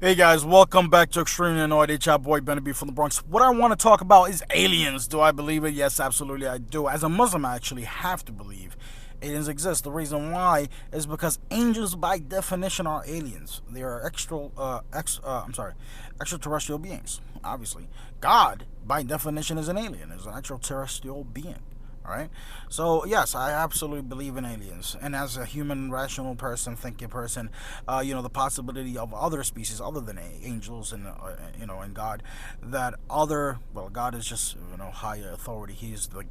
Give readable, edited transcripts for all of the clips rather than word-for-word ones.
Hey guys, welcome back to Extremely Annoyed. It's your boy Benny B from the Bronx. What I want to talk about is aliens. Do I believe it? Yes, absolutely I do. As a Muslim, I actually have to believe aliens exist. The reason why is because angels, by definition, are aliens. They are extraterrestrial beings. Obviously, God, by definition, is an alien. Is an extraterrestrial being. All right. So yes, I absolutely believe in aliens, and as a human, rational person, thinking person, the possibility of other species other than angels and and God, that other God is just higher authority. He's the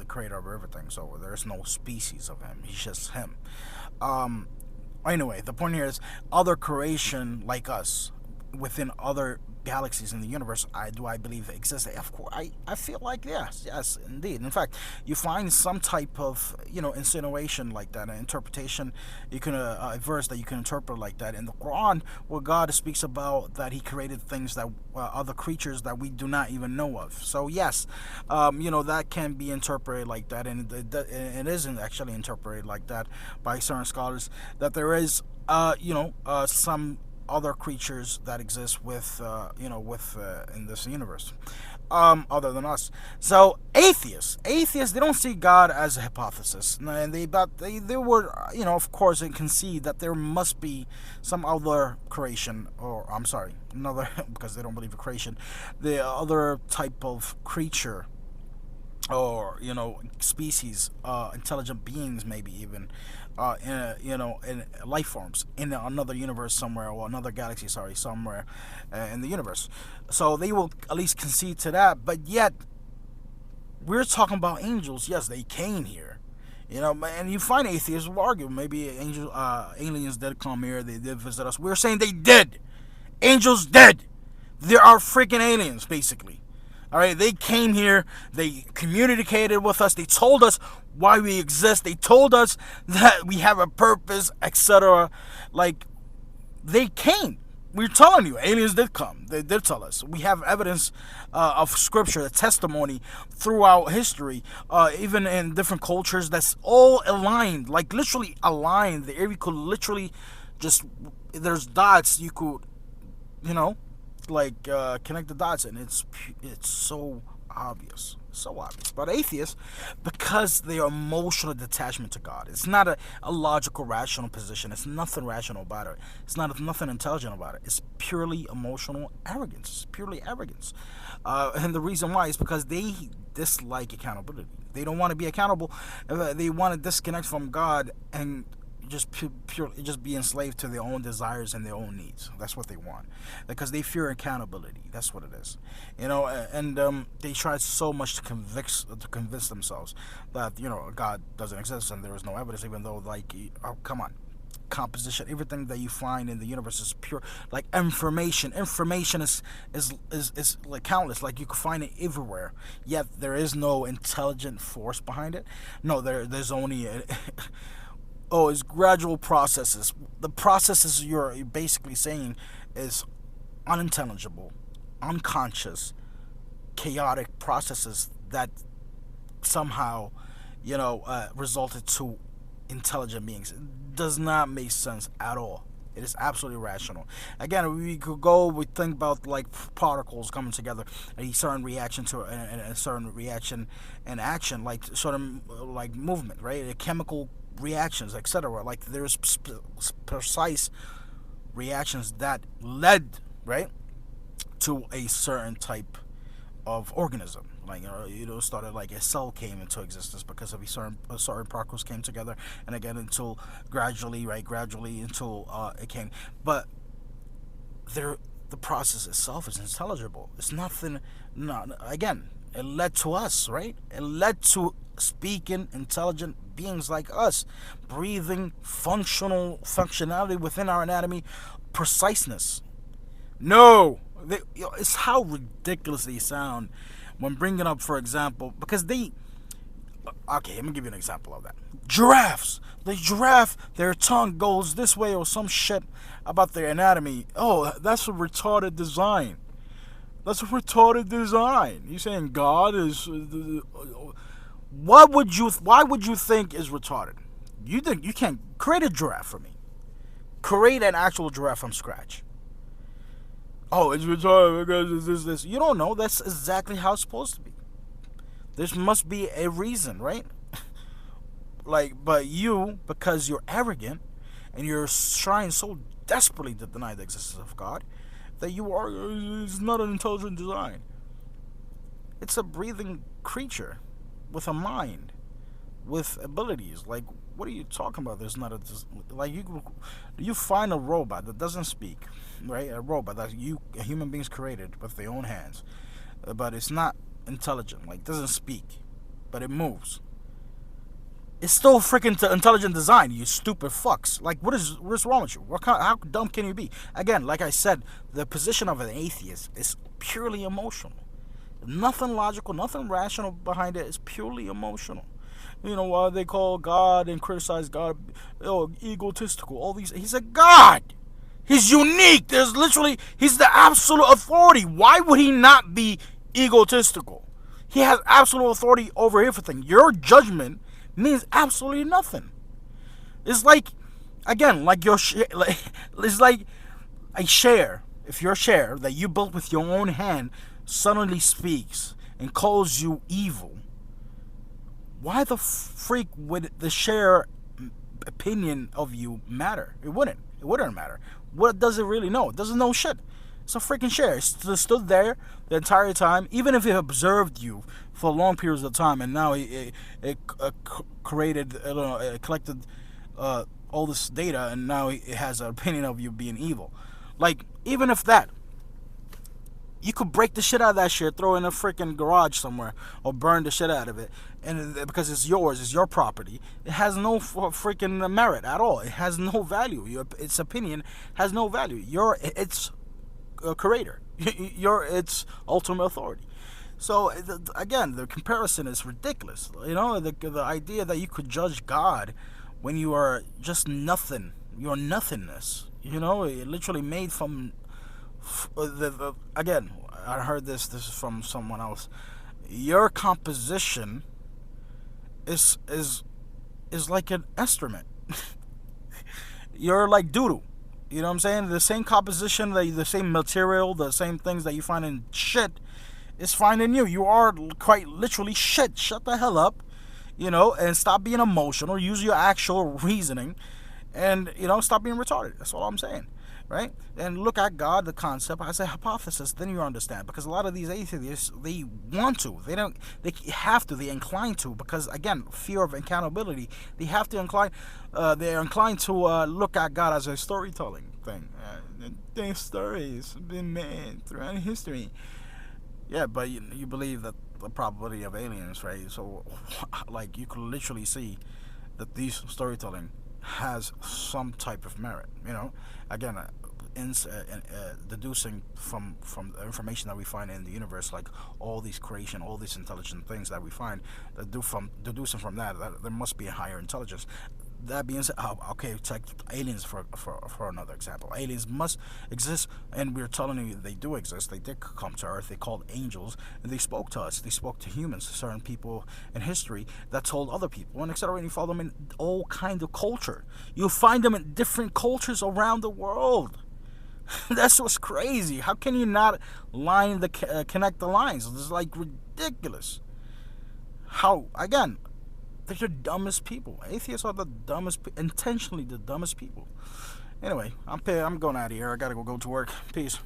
creator of everything. So there's no species of him. He's just him. Um. Anyway, the point here is other creation like us within other galaxies in the universe. I believe exist. Of course, I feel like yes, indeed. In fact, you find some type of insinuation like that, an interpretation. You can a verse that you can interpret like that in the Quran, where God speaks about that He created things that other creatures that we do not even know of. So yes, that can be interpreted like that, and it isn't actually interpreted like that by certain scholars, that there is some other creatures that exist with in this universe, other than us. So atheists, they don't see God as a hypothesis, and they would of course and concede that there must be some other creation, or I'm sorry, another because they don't believe in creation, the other type of creature, or species, intelligent beings, maybe even in life forms in another universe somewhere, or another galaxy, sorry, somewhere in the universe. So they will at least concede to that. But yet we're talking about angels. Yes, they came here, and you find atheists will argue maybe aliens did come here, they did visit us. We're saying they did. Angels did. There are freaking aliens, basically. All right, they came here, they communicated with us, they told us why we exist, they told us that we have a purpose, etc. Like, they came. We're telling you, aliens did come. They did tell us. We have evidence of scripture, the testimony throughout history, even in different cultures, that's all aligned, like literally aligned. The area could literally just, there's dots you could, you know, connect the dots, and it's so obvious. But atheists, because they are emotional detachment to God, it's not a logical, rational position. It's nothing rational about it. It's not nothing intelligent about it. It's purely emotional arrogance. It's purely arrogance, and the reason why is because they dislike accountability. They don't want to be accountable. They want to disconnect from God and just be enslaved to their own desires and their own needs. That's what they want, because they fear accountability. That's what it is, and they try so much to convince themselves that God doesn't exist and there is no evidence, even though, like, oh, come on, composition, everything that you find in the universe is pure, like information is like countless, like you can find it everywhere, yet there is no intelligent force behind it. No, there's only oh, it's gradual processes. The processes you're basically saying is unintelligible, unconscious, chaotic processes that somehow, resulted to intelligent beings. It does not make sense at all. It is absolutely rational. Again, we think about like particles coming together, a certain reaction to a certain reaction and action, like certain like movement, right? A chemical reactions, etc. Like there's precise reactions that led, right, to a certain type of organism. Like started like a cell came into existence because of a certain particles came together, and again until gradually until it came. But there, the process itself is intelligible. It's nothing. Not again. It led to us, right? It led to speaking, intelligent beings like us, breathing, functionality within our anatomy, preciseness. No, it's how ridiculous they sound when bringing up, for example, because they. Okay, let me give you an example of that. Giraffes. The giraffe, their tongue goes this way or some shit about their anatomy. Oh, that's a retarded design. That's a retarded design. You saying God is? What would you? Why would you think is retarded? You think you can't create a giraffe for me? Create an actual giraffe from scratch. Oh, it's retarded because it's this. You don't know. That's exactly how it's supposed to be. There must be a reason, right? Like, but you, because you're arrogant and you're trying so desperately to deny the existence of God, that you are, it's not an intelligent design. It's a breathing creature with a mind, with abilities. Like, what are you talking about? There's not a like you find a robot that doesn't speak, right? A robot that human beings created with their own hands, but it's not intelligent. Like, doesn't speak, but it moves. It's still freaking intelligent design. You stupid fucks. Like, what's wrong with you? How dumb can you be? Again, like I said, the position of an atheist is purely emotional. Nothing logical, nothing rational behind it. It's purely emotional. You know why they call God and criticize God, egotistical. All these. He's a God. He's unique. He's the absolute authority. Why would he not be egotistical? He has absolute authority over everything. Your judgment means absolutely nothing. It's like, again, like it's like a share. If your share that you built with your own hand suddenly speaks and calls you evil, why the freak would the share opinion of you matter? It wouldn't. It wouldn't matter. What does it really know? It doesn't know shit. It's a freaking share. It stood there the entire time, even if it observed you for long periods of time, and now it created, it collected all this data, and now it has an opinion of you being evil. Like, even if that, you could break the shit out of that shit, throw it in a freaking garage somewhere, or burn the shit out of it, and because it's yours, it's your property. It has no freaking merit at all. It has no value. Its opinion has no value. Its creator. You're its ultimate authority. So again, the comparison is ridiculous. You know, the idea that you could judge God when you are just nothing. You're nothingness. You know, it literally made from again, I heard this is from someone else. Your composition is like an instrument. You're like doodle. You know what I'm saying? The same composition, the same material, the same things that you find in shit is found in you. You are quite literally shit. Shut the hell up, you know, and stop being emotional. Use your actual reasoning, and stop being retarded. That's all I'm saying. Right? And look at God, the concept, as a hypothesis, then you understand. Because a lot of these atheists, they want to. They have to. They incline to. Because, again, fear of accountability. They have to incline. They're inclined to look at God as a storytelling thing. These stories have been made throughout history. Yeah, but you believe that the probability of aliens, right? So, like, you could literally see that these storytelling has some type of merit, again, deducing from the information that we find in the universe, like all these creation, all these intelligent things that we find, deducing from that there must be a higher intelligence. That being said, okay, take aliens for another example. Aliens must exist, and we're telling you they do exist. They did come to Earth. They called angels, and they spoke to us. They spoke to humans, certain people in history that told other people, and etc. And you find them in all kind of culture. You find them in different cultures around the world. That's what's crazy. How can you not connect the lines? It's like ridiculous. How, again, they're the dumbest people. Atheists are the dumbest, intentionally the dumbest people. Anyway, I'm going out of here. I gotta go to work. Peace.